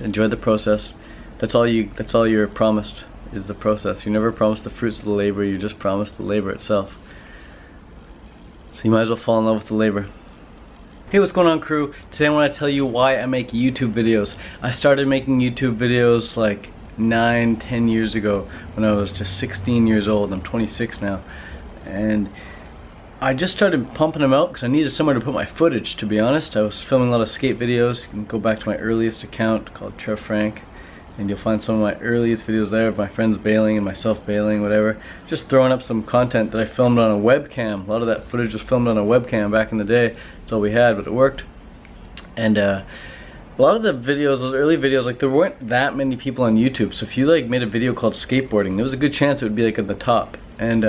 enjoy the process. That's all you're promised, is the process. You're never promised the fruits of the labor, you're just promised the labor itself. So you might as well fall in love with the labor. Hey, what's going on, crew? Today I want to tell you why I make YouTube videos. I started making YouTube videos like 9-10 years ago when I was just 16 years old. I'm 26 now, and I just started pumping them out because I needed somewhere to put my footage, to be honest. I was filming a lot of skate videos. You can go back to my earliest account called Trev Frank, and you'll find some of my earliest videos there of my friends bailing and myself bailing, whatever. Just throwing up some content that I filmed on a webcam. A lot of that footage was filmed on a webcam back in the day. That's all we had, but it worked. And a lot of the videos, those early videos, like there weren't that many people on YouTube. So if you like made a video called skateboarding, there was a good chance it would be like at the top. And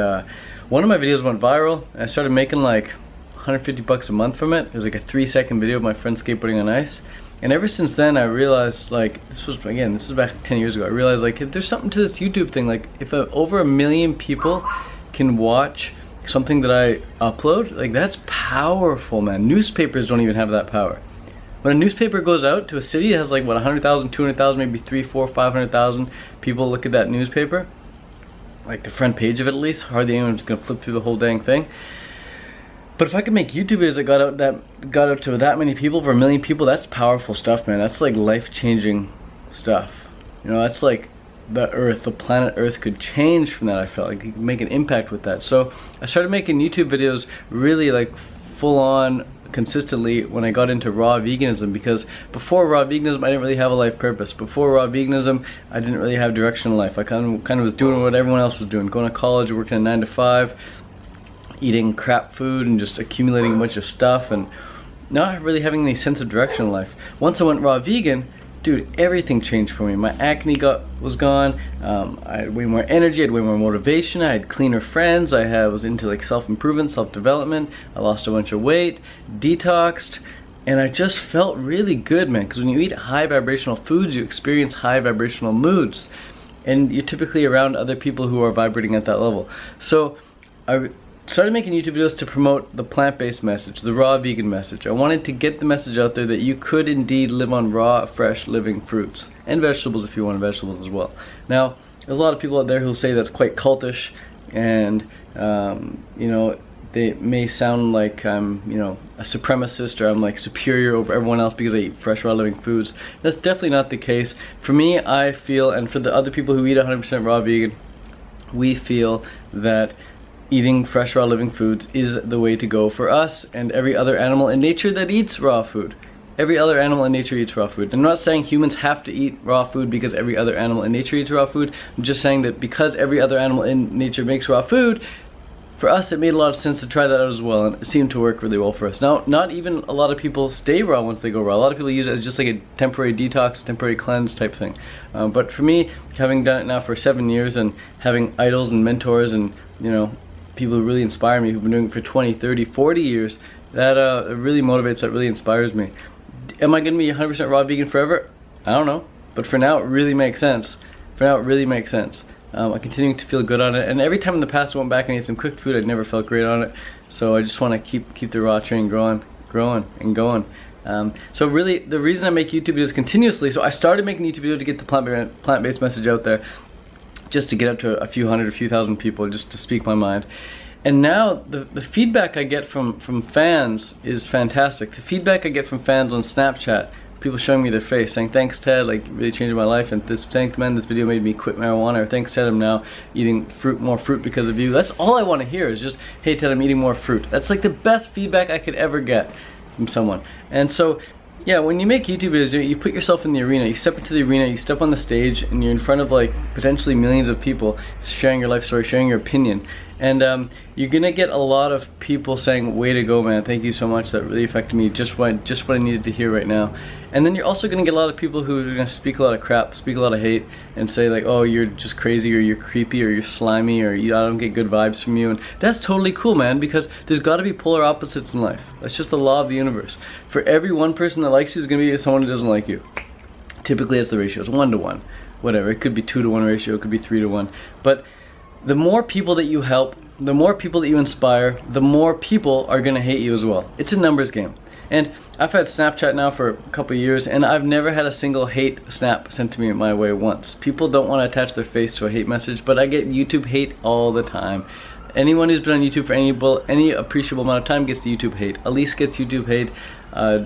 one of my videos went viral, and I started making like 150 bucks a month from it. It was like a 3-second video of my friend skateboarding on ice. And ever since then, I realized, like, this was back 10 years ago, I realized, like, if there's something to this YouTube thing, like, if over 1 million people can watch something that I upload, like, that's powerful, man. Newspapers don't even have that power. When a newspaper goes out to a city, it has, like, what, 100,000, 200,000, maybe 3, 4, 500,000 people look at that newspaper. Like, the front page of it, at least. Hardly anyone's gonna flip through the whole dang thing. But if I could make YouTube videos that got out to that many people, for 1 million people, that's powerful stuff, man. That's like life-changing stuff. You know, that's like the Earth, the planet Earth could change from that. I felt like you could make an impact with that. So I started making YouTube videos really like full-on, consistently when I got into raw veganism, because before raw veganism I didn't really have a life purpose. Before raw veganism I didn't really have direction in life. I kind of was doing what everyone else was doing, going to college, working a 9 to 5, eating crap food and just accumulating a bunch of stuff and not really having any sense of direction in life. Once I went raw vegan, dude, everything changed for me. My acne was gone. I had way more energy, I had way more motivation, I had cleaner friends, I was into like self-improvement, self-development, I lost a bunch of weight, detoxed, and I just felt really good, man, because when you eat high vibrational foods, you experience high vibrational moods, and you're typically around other people who are vibrating at that level. So I started making YouTube videos to promote the plant-based message, the raw vegan message. I wanted to get the message out there that you could indeed live on raw, fresh, living fruits and vegetables if you want vegetables as well. Now, there's a lot of people out there who say that's quite cultish, and you know, they may sound like I'm, you know, a supremacist, or I'm like superior over everyone else because I eat fresh, raw, living foods. That's definitely not the case. For me, I feel, and for the other people who eat 100% raw vegan, we feel that eating fresh, raw, living foods is the way to go for us and every other animal in nature that eats raw food. Every other animal in nature eats raw food. I'm not saying humans have to eat raw food because every other animal in nature eats raw food. I'm just saying that because every other animal in nature makes raw food, for us it made a lot of sense to try that out as well, and it seemed to work really well for us. Now, not even a lot of people stay raw once they go raw. A lot of people use it as just like a temporary detox, temporary cleanse type thing. But for me, having done it now for 7 years and having idols and mentors and, you know, people who really inspire me, who've been doing it for 20, 30, 40 years, that really motivates, that really inspires me. Am I going to be 100% raw vegan forever? I don't know. But for now, it really makes sense. For now, it really makes sense. I'm continuing to feel good on it. And every time in the past I went back and ate some cooked food, I never felt great on it. So I just want to keep the raw train growing and going. So really, the reason I make YouTube videos continuously, so I started making YouTube videos to get the plant-based message out there, just to get up to a few hundred, a few thousand people, just to speak my mind. And now the feedback I get from fans is fantastic. The feedback I get from fans on Snapchat, people showing me their face saying, thanks Ted, like really changed my life, and thanks man, this video made me quit marijuana, or thanks Ted, I'm now eating more fruit because of you. That's all I want to hear, is just, hey Ted, I'm eating more fruit. That's like the best feedback I could ever get from someone. And so yeah, when you make YouTube videos, you put yourself in the arena, you step into the arena, you step on the stage, and you're in front of like potentially millions of people sharing your life story, sharing your opinion. And you're gonna get a lot of people saying, way to go man, thank you so much, that really affected me, just what I needed to hear right now. And then you're also gonna get a lot of people who are gonna speak a lot of crap, speak a lot of hate, and say like, oh, you're just crazy, or you're creepy, or you're slimy, or I don't get good vibes from you. And that's totally cool, man, because there's gotta be polar opposites in life. That's just the law of the universe. For every one person that likes you, is gonna be someone who doesn't like you. Typically it's the ratio, it's 1 to 1. Whatever, it could be 2 to 1 ratio, it could be 3 to 1. But the more people that you help, the more people that you inspire, the more people are gonna hate you as well. It's a numbers game. And I've had Snapchat now for a couple of years, and I've never had a single hate snap sent to me my way once. People don't want to attach their face to a hate message, but I get YouTube hate all the time. Anyone who's been on YouTube for any appreciable amount of time gets the YouTube hate. Elise gets YouTube hate.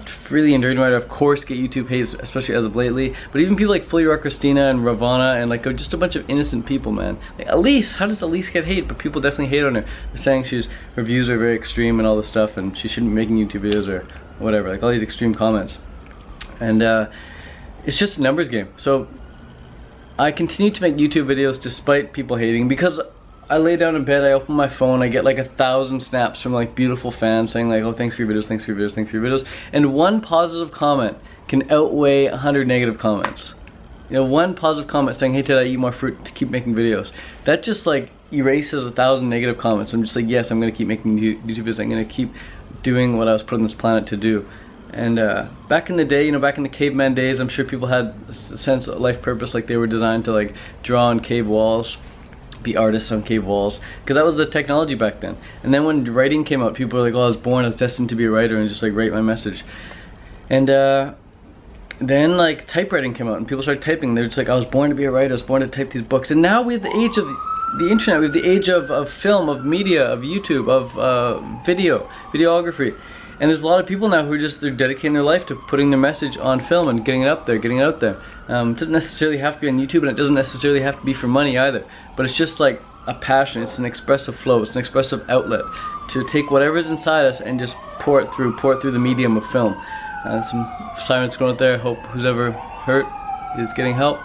Freely and Dirty Writer, of course, get YouTube hate, especially as of lately. But even people like Fully Rock Christina and Ravana and like just a bunch of innocent people, man. Like Elise, how does Elise get hate? But people definitely hate on her. They're saying her views are very extreme and all this stuff, and she shouldn't be making YouTube videos or whatever. Like all these extreme comments. And it's just a numbers game. So I continue to make YouTube videos despite people hating, because I lay down in bed, I open my phone, I get like 1,000 snaps from like beautiful fans saying like, oh, thanks for your videos, thanks for your videos, thanks for your videos. And one positive comment can outweigh 100 negative comments. You know, one positive comment saying, hey Ted, I eat more fruit to keep making videos. That just like erases 1,000 negative comments. I'm just like, yes, I'm gonna keep making YouTube videos. I'm gonna keep doing what I was put on this planet to do. And back in the day, you know, back in the caveman days, I'm sure people had a sense of life purpose, like they were designed to like draw on cave walls, be artists on cave walls, because that was the technology back then. And then when writing came out, people were like, oh, I was destined to be a writer and just like write my message. And then like typewriting came out and people started typing. They're just like, I was born to be a writer, I was born to type these books. And now we have the age of the internet, we have the age of film, of media, of YouTube, of videography. And there's a lot of people now who are they're dedicating their life to putting their message on film and getting it up there, getting it out there. It doesn't necessarily have to be on YouTube, and it doesn't necessarily have to be for money either. But it's just like a passion, it's an expressive flow, it's an expressive outlet to take whatever's inside us and just pour it through the medium of film. Some sirens going out there, hope who's ever hurt is getting help.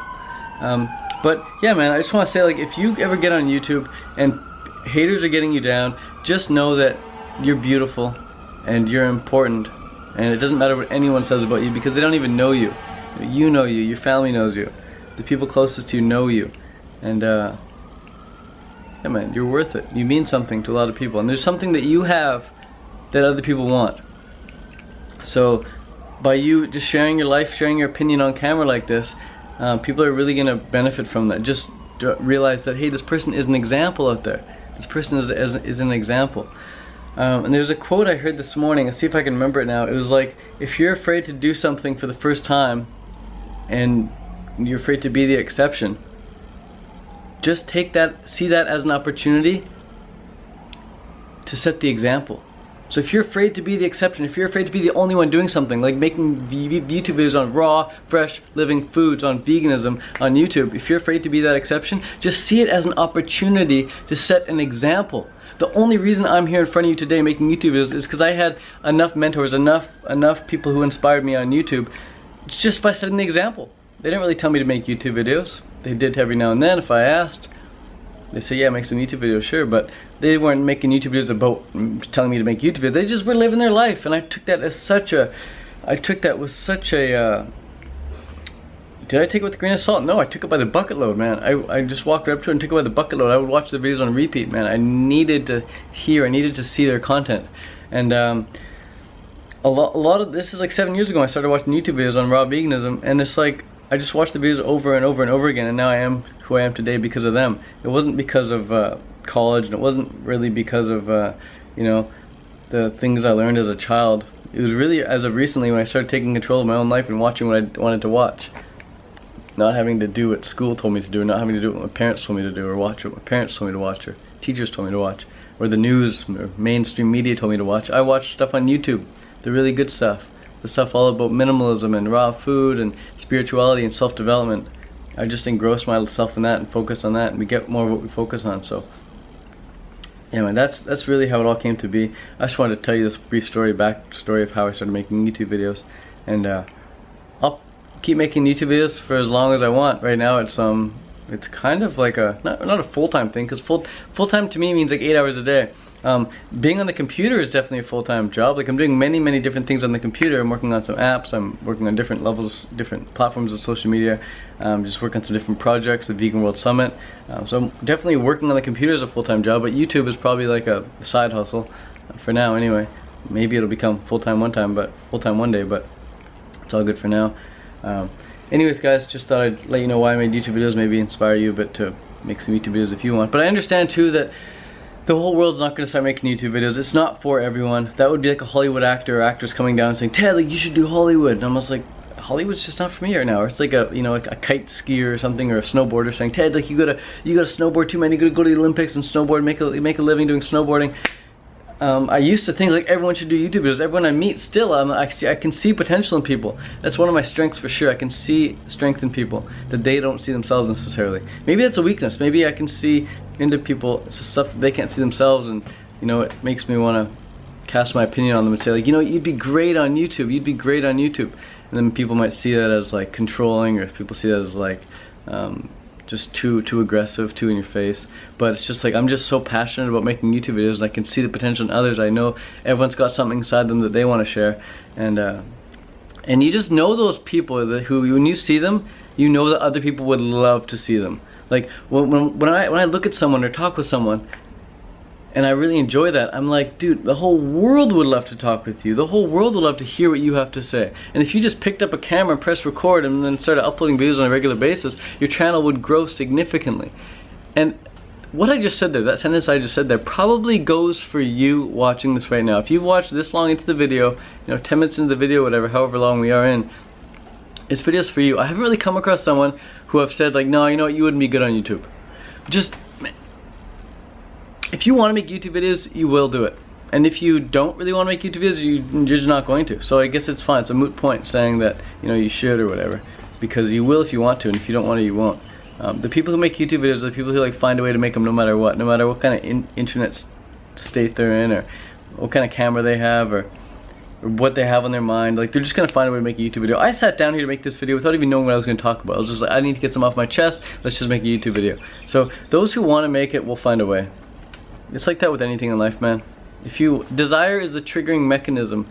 But yeah, man, I just want to say, like, if you ever get on YouTube and haters are getting you down, just know that you're beautiful and you're important, and it doesn't matter what anyone says about you, because they don't even know you. You know you, your family knows you, the people closest to you know you, and yeah, man, you're worth it. You mean something to a lot of people, and there's something that you have that other people want. So by you just sharing your life, sharing your opinion on camera like this, people are really gonna benefit from that. Just realize that, hey, this person is an example out there. This person is an example. And there's a quote I heard this morning, let's see if I can remember it now. It was like, if you're afraid to do something for the first time and you're afraid to be the exception, just see that as an opportunity to set the example. So if you're afraid to be the exception, if you're afraid to be the only one doing something, like making YouTube videos on raw, fresh, living foods, on veganism, on YouTube, if you're afraid to be that exception, just see it as an opportunity to set an example. The only reason I'm here in front of you today making YouTube videos is because I had enough mentors, enough people who inspired me on YouTube just by setting the example. They didn't really tell me to make YouTube videos. They did every now and then if I asked. They say, yeah, make some YouTube videos, sure, but they weren't making YouTube videos about telling me to make YouTube videos. They just were living their life, and I took that as with such a, did I take it with a grain of salt? No, I took it by the bucket load, man. I just walked right up to it and took it by the bucket load. I would watch the videos on repeat, man. I needed to hear, I needed to see their content. And a lot of this is like 7 years ago I started watching YouTube videos on raw veganism, and it's like, I just watched the videos over and over and over again, and now I am who I am today because of them. It wasn't because of college, and it wasn't really because of, you know, the things I learned as a child. It was really as of recently when I started taking control of my own life and watching what I wanted to watch. Not having to do what school told me to do, not having to do what my parents told me to do, or watch what my parents told me to watch, or teachers told me to watch, or the news or mainstream media told me to watch. I watched stuff on YouTube, the really good stuff, the stuff all about minimalism and raw food and spirituality and self-development. I just engrossed myself in that and focused on that, and we get more of what we focus on. So yeah, man, that's really how it all came to be. I just wanted to tell you this brief backstory of how I started making YouTube videos, and I'll keep making YouTube videos for as long as I want. Right now it's kind of like a not a full-time thing, because full-time to me means like 8 hours a day. Being on the computer is definitely a full-time job. Like, I'm doing many different things on the computer. I'm working on some apps, I'm working on different levels, different platforms of social media, just working on some different projects, the Vegan World Summit. So I'm definitely working on the computer as a full-time job, but YouTube is probably like a side hustle for now anyway. Maybe it'll become full-time one day, but it's all good for now. Anyways, guys, just thought I'd let you know why I made YouTube videos, maybe inspire you a bit to make some YouTube videos if you want. But I understand too that The whole world's not going to start making YouTube videos. It's not for everyone. That would be like a Hollywood actor or actors coming down and saying, Ted, like, you should do Hollywood. And I'm just like, Hollywood's just not for me right now. Or it's like a, you know, like a kite skier or something, or a snowboarder saying, Ted, like, you gotta snowboard too, man. You gotta go to the Olympics and snowboard, make a living doing snowboarding. I used to think like everyone should do YouTube videos. Everyone I meet still, I can see potential in people. That's one of my strengths for sure. I can see strength in people that they don't see themselves necessarily. Maybe that's a weakness. Maybe I can see into people stuff that they can't see themselves, and you know, it makes me want to cast my opinion on them and say, like, you know, you'd be great on YouTube. You'd be great on YouTube. And then people might see that as like controlling, or people see that as like just too aggressive, too in your face. But it's just like, I'm just so passionate about making YouTube videos, and I can see the potential in others. I know everyone's got something inside them that they want to share, and you just know those people who, when you see them, you know that other people would love to see them. Like when I look at someone or talk with someone, and I really enjoy that, I'm like, dude, the whole world would love to talk with you. The whole world would love to hear what you have to say. And if you just picked up a camera and pressed record and then started uploading videos on a regular basis, your channel would grow significantly. And what I just said there, that sentence I just said there, probably goes for you watching this right now. If you've watched this long into the video, you know, 10 minutes into the video, whatever, however long we are in, this video's for you. I haven't really come across someone who have said like, no, you know what, you wouldn't be good on YouTube. Just, if you want to make YouTube videos, you will do it. And if you don't really want to make YouTube videos, you're just not going to. So I guess it's fine. It's a moot point saying that, you know, you should or whatever. Because you will if you want to, and if you don't want to, you won't. The people who make YouTube videos are the people who like find a way to make them no matter what kind of internet state they're in, or what kind of camera they have, or what they have on their mind. Like, they're just gonna find a way to make a YouTube video. I sat down here to make this video without even knowing what I was gonna talk about. I was just like, I need to get some off my chest, let's just make a YouTube video. So those who want to make it will find a way. It's like that with anything in life, man. Desire is the triggering mechanism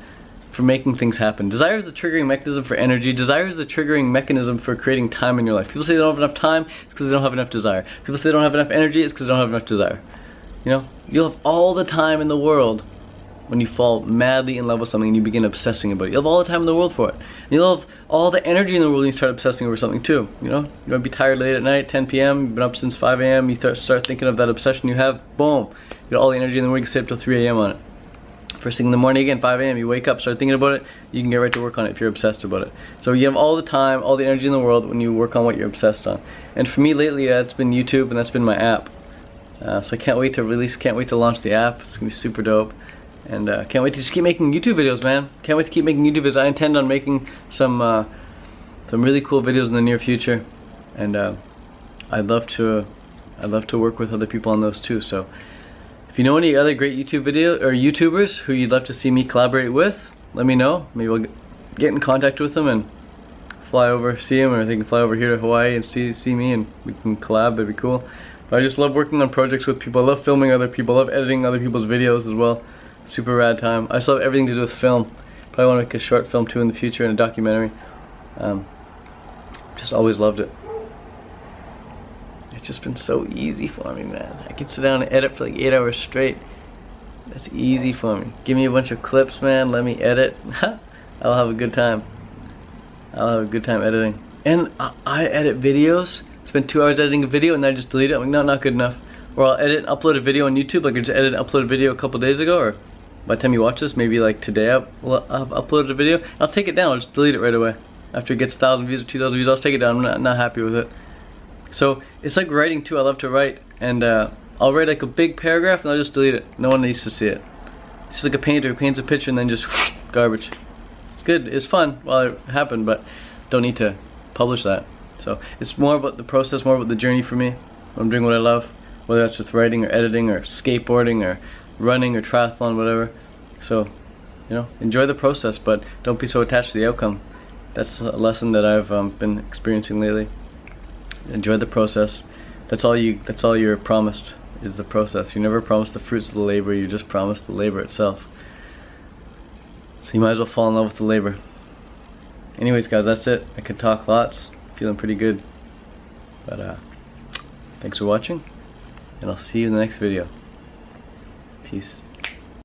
for making things happen. Desire is the triggering mechanism for energy. Desire is the triggering mechanism for creating time in your life. People say they don't have enough time, it's because they don't have enough desire. People say they don't have enough energy, it's because they don't have enough desire. You know, you'll have all the time in the world when you fall madly in love with something and you begin obsessing about it. You'll have all the time in the world for it. And you'll have all the energy in the world when you start obsessing over something too. You know, you might be tired late at night, 10 p.m., you've been up since 5 a.m., you start thinking of that obsession you have, boom. You got all the energy in the world, you can stay up till 3 a.m. on it. First thing in the morning again, 5 a.m., you wake up, start thinking about it, you can get right to work on it if you're obsessed about it. So you have all the time, all the energy in the world when you work on what you're obsessed on. And for me lately, it's been YouTube, and that's been my app. So I can't wait to launch the app. It's gonna be super dope. And can't wait to just keep making YouTube videos, man. Can't wait to keep making YouTube videos. I intend on making some really cool videos in the near future. And I'd love to work with other people on those too. So if you know any other great YouTubers who you'd love to see me collaborate with, let me know. Maybe we'll get in contact with them and fly over, see them, or they can fly over here to Hawaii and see me, and we can collab. That'd be cool. But I just love working on projects with people. I love filming other people. I love editing other people's videos as well. Super rad time. I just love everything to do with film. Probably want to make a short film too in the future, and a documentary. Just always loved it. It's just been so easy for me, man. I can sit down and edit for like 8 hours straight. That's easy for me. Give me a bunch of clips, man. Let me edit. I'll have a good time. I'll have a good time editing. And I edit videos. Spend 2 hours editing a video and then I just delete it. I'm like, no, not good enough. Or I'll edit and upload a video on YouTube. Like I just edited and uploaded a video a couple days ago, or by the time you watch this, maybe like today I've uploaded a video. I'll take it down. I'll just delete it right away. After it gets 1,000 views or 2,000 views, I'll just take it down. I'm not happy with it. So it's like writing too. I love to write, and I'll write like a big paragraph and I'll just delete it. No one needs to see it. It's just like a painter who paints a picture and then just garbage. It's good. It's fun while it happened, but don't need to publish that. So it's more about the process, more about the journey for me. I'm doing what I love, whether that's with writing or editing or skateboarding or running or triathlon, whatever. So, you know, enjoy the process, but don't be so attached to the outcome. That's a lesson that I've been experiencing lately. Enjoy the process. That's all you're promised, is the process. You never promised the fruits of the labor, you just promised the labor itself. So you might as well fall in love with the labor. Anyways guys, that's it. I could talk lots. Feeling pretty good. But thanks for watching, and I'll see you in the next video. Peace.